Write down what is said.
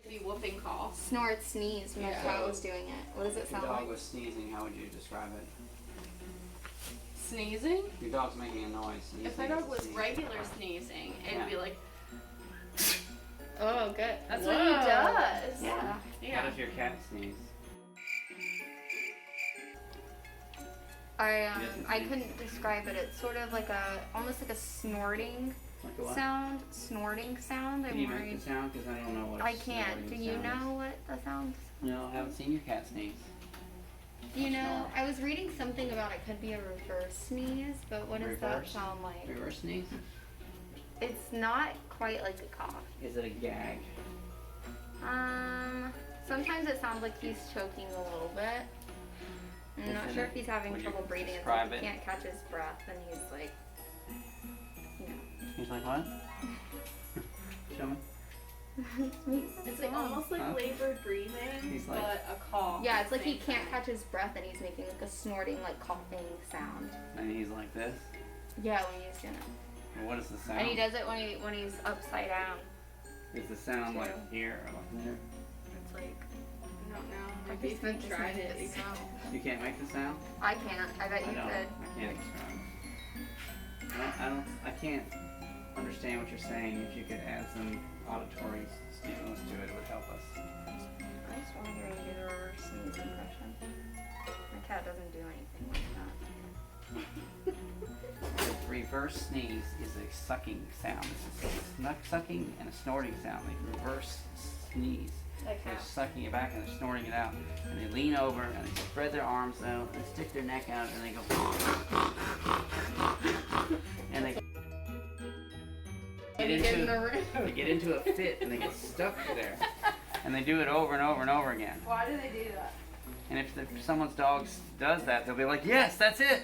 be whooping cough. Snort, sneeze. My cat was doing it. What does it sound If your dog like? was sneezing, how would you describe it? Sneezing? Your dog's making a noise. Sneezing If my is dog a was sneeze. regular sneezing, it'd be like. Oh, good. That's what he does. Yeah. How does your cat sneeze? I couldn't describe it. It's sort of like almost like a snorting Like a what? sound. Snorting sound. Can I'm you make worried. the sound? Because I don't know what I can't. Do you know what the sound? No, I haven't seen your cat sneeze. Do you know? I was reading something about it could be a reverse sneeze, but what does that Reverse? sound like? Reverse sneeze? It's not quite like a cough. Is it a gag? Sometimes it sounds like he's choking a little bit. I'm not sure if he's having Would you trouble breathing. It's describe like he it? can't catch his breath, and he's like, He's like, what? Show me. It's like almost like Huh? labored breathing, He's like- but a cough. yeah, at it's the like he same can't time. catch his breath, and he's making like a snorting, like coughing sound. And he's like this. Yeah, when he's doing it. And what is the sound? And he does it when he's upside down. Is the sound like here or like there? It's like, I don't know. Like Maybe he's if you making tried this it, you could. sound. You can't make the sound? I can't. I bet you don't. could. I can't describe it. I can't understand what you're saying. If you could add some auditory stimulus to it, it would help us. I just want to hear you do the reverse sneeze impression. My cat doesn't do anything like that. The reverse sneeze is a sucking sound. It's a sucking and a snorting sound. They reverse sneeze. Like They're how? sucking it back and they're snorting it out. And they lean over and they spread their arms out and stick their neck out and they go. And they get into a fit and they get stuck there. And they do it over and over and over again. Why do they do that? And if someone's dog does that, they'll be like, yes, that's it.